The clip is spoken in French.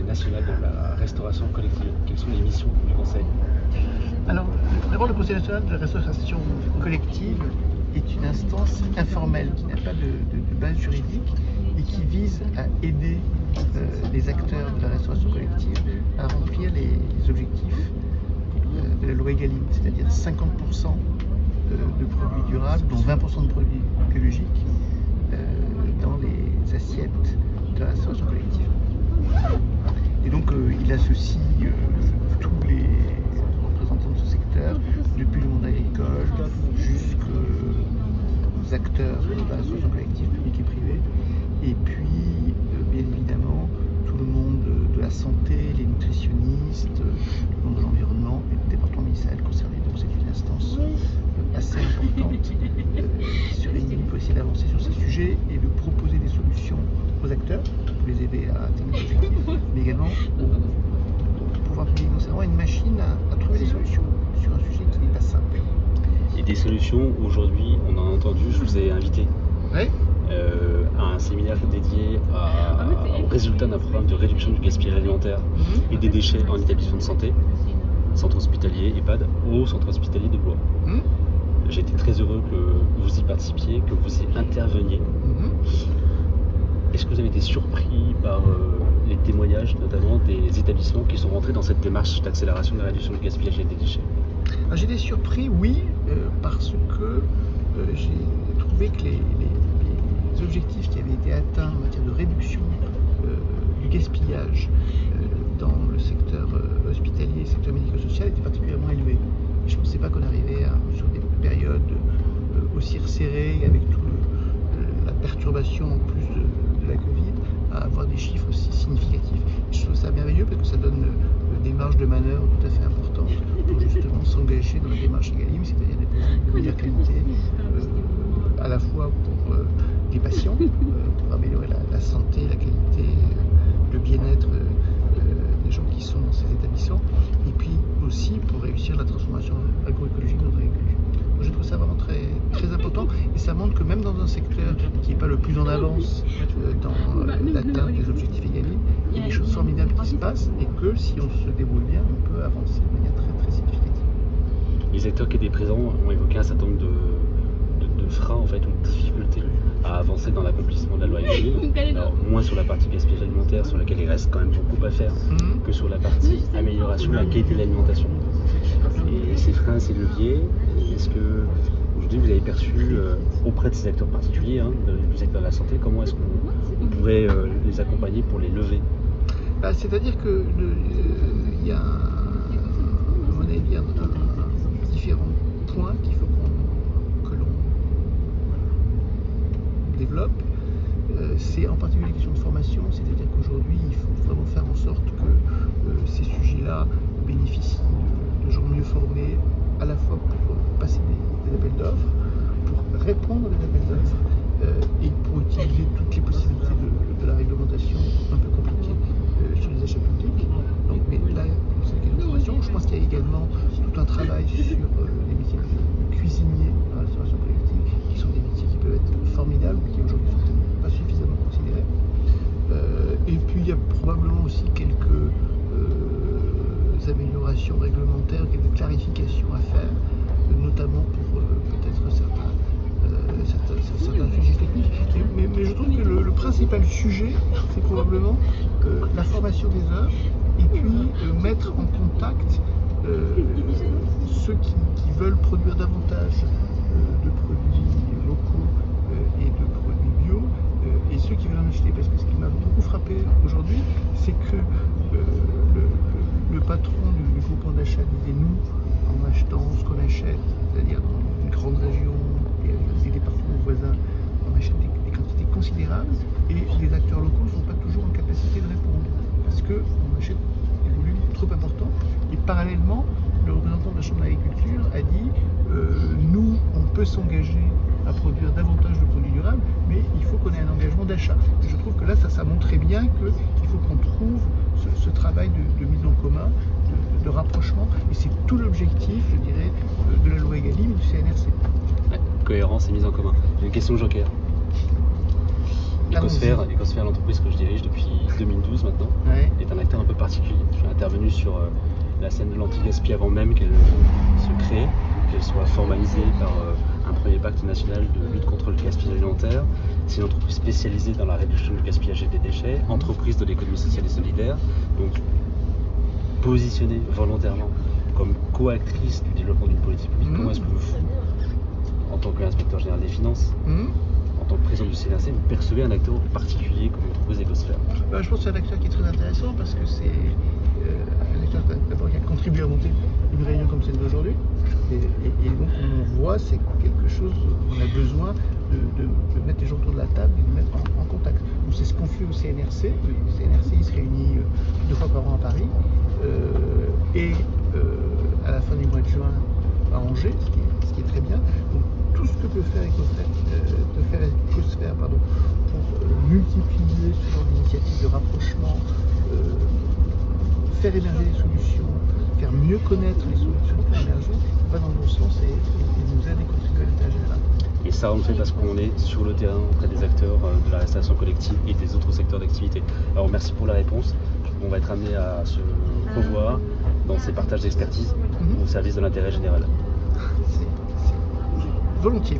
national de la restauration collective? Quelles sont les missions du Conseil? Alors, d'abord, le Conseil national de la restauration collective est une instance informelle qui n'a pas de base juridique et qui vise à aider les acteurs de la restauration collective à remplir les objectifs de la loi Egalim, c'est-à-dire 50% de produits durables, dont 20% de produits biologiques dans les assiettes de la restauration collective. Et donc il associe tous les représentants de ce secteur, depuis le monde agricole jusqu'aux acteurs de la restauration collective publique et privée, et puis bien évidemment tout le monde de la santé, les nutritionnistes, le monde de l'environnement et le département ministériel concerné. Donc c'est une instance assez importante qui se réunit pour essayer d'avancer sur ces sujets et de proposer des solutions aux acteurs pour les aider à atteindre les objectifs, mais également au pouvoir public. Donc c'est vraiment une machine à trouver des solutions sur un sujet qui n'est pas simple. Et des solutions, aujourd'hui, on a entendu, je vous ai invité à un séminaire dédié aux résultats d'un programme de réduction du gaspillage alimentaire et des déchets en établissement de santé, centre hospitalier, EHPAD, au centre hospitalier de Blois. J'ai été très heureux que vous y participiez, que vous y interveniez. Est-ce que vous avez été surpris par les témoignages, notamment des établissements qui sont rentrés dans cette démarche d'accélération de la réduction du gaspillage et des déchets? Alors, j'ai été surpris, oui, parce que j'ai trouvé que les objectifs qui avaient été atteints en matière de réduction du gaspillage dans le secteur hospitalier et le secteur médico-social étaient particulièrement élevés. Et je ne pensais pas qu'on arrivait sur des périodes aussi resserrées, avec toute la perturbation en plus de la Covid, à avoir des chiffres aussi significatifs. Et je trouve ça merveilleux parce que ça donne des marges de manœuvre tout à fait importantes pour justement s'engager dans la démarche Egalim, c'est-à-dire des produits de meilleure qualité, à la fois pour les patients, pour améliorer la santé, la qualité, le bien-être des gens qui sont dans ces établissements, et puis aussi pour réussir la transformation agroécologique de notre agriculture. Moi, je trouve ça vraiment très, très important, et ça montre que même dans un secteur qui n'est pas le plus en avance dans l'atteinte des objectifs Egalim, il y a des choses formidables qui se passent, et que si on se débrouille bien, on peut avancer de manière très, très significative. Les acteurs qui étaient présents ont évoqué un certain nombre de freins, en fait, ou de difficultés à avancer dans l'accomplissement de la loi Egalim. Alors, moins sur la partie gaspillage alimentaire, sur laquelle il reste quand même beaucoup à faire, que sur la partie amélioration de la qualité de l'alimentation. Et ces freins, ces leviers, est-ce que aujourd'hui vous avez perçu auprès de ces acteurs particuliers du secteur de la santé, comment est-ce qu'on pourrait les accompagner pour les lever? C'est-à-dire que il y a, à mon avis, différents points qu'il faut que l'on développe. C'est en particulier les questions de formation, c'est-à-dire qu'aujourd'hui il faut vraiment faire en sorte que ces sujets-là bénéficient de gens mieux formés, à la fois pour passer des appels d'offres, pour répondre à des appels d'offres et pour utiliser toutes les possibilités de la réglementation un peu compliquée sur les achats publics. Donc, mais là, c'est la question de formation. Je pense qu'il y a également tout un travail sur les métiers de cuisinier dans la restauration collective, qui sont des métiers qui peuvent être formidables, mais qui aujourd'hui ne sont pas suffisamment considérés. Et puis il y a probablement aussi quelques améliorations réglementaires, quelques clarifications à faire, notamment pour peut-être certains sujets techniques. Mais je trouve que le principal sujet, c'est probablement la formation des œuvres, et puis mettre en contact ceux qui veulent produire davantage de produits locaux et de produits bio, et ceux qui veulent en acheter. Parce que ce qui m'a beaucoup frappé aujourd'hui, c'est que le patron du groupement d'achat disait: nous, en achetant ce qu'on achète, c'est-à-dire dans une grande région et des départements voisins, on achète des quantités considérables, et les acteurs locaux ne sont pas toujours en capacité de répondre parce qu'on achète des volumes trop importants. Et parallèlement, le représentant de la Chambre d'agriculture a dit nous, on peut s'engager à produire davantage de produits durables, mais il faut qu'on ait un engagement d'achat. Et je trouve que là, ça montrait bien qu'il faut qu'on trouve ce travail de mise en commun, de rapprochement, et c'est tout l'objectif, je dirais, de la loi Egalim et du CNRC. Ouais, cohérence et mise en commun. J'ai une question de Joker. Ecosphère, l'entreprise que je dirige depuis 2012 maintenant, est un acteur un peu particulier. Je suis intervenu sur la scène de l'anti-gaspi avant même qu'elle se crée, qu'elle soit formalisée par un premier pacte national de lutte contre le gaspillage alimentaire. C'est une entreprise spécialisée dans la réduction du gaspillage et des déchets, entreprise de l'économie sociale et solidaire, donc positionnée volontairement comme co-actrice du développement d'une politique publique. Comment est-ce que vous, en tant qu'inspecteur général des finances, en tant que président du CNRC, vous percevez un acteur particulier comme l'entreprise Ecosphère? Je pense que c'est un acteur qui est très intéressant parce que c'est un acteur d'abord qui a contribué à monter une réunion comme celle d'aujourd'hui. Et donc on voit, c'est quelque chose qu'on a besoin de mettre les gens autour de la table et de mettre en contact. Donc c'est ce qu'on fait au CNRC. Le CNRC il se réunit 2 fois par an à Paris et à la fin du mois de juin à Angers, ce qui est très bien. Donc tout ce que peut faire Ecosphère pour multiplier ce genre d'initiatives de rapprochement, faire émerger des solutions, faire mieux connaître les solutions qui peuvent émerger, va dans le bon sens et nous aide et contribue à l'intérêt général. Et ça, on le fait parce qu'on est sur le terrain auprès des acteurs de la restauration collective et des autres secteurs d'activité. Alors merci pour la réponse. On va être amené à se revoir dans ces partages d'expertise au service de l'intérêt général. C'est volontiers.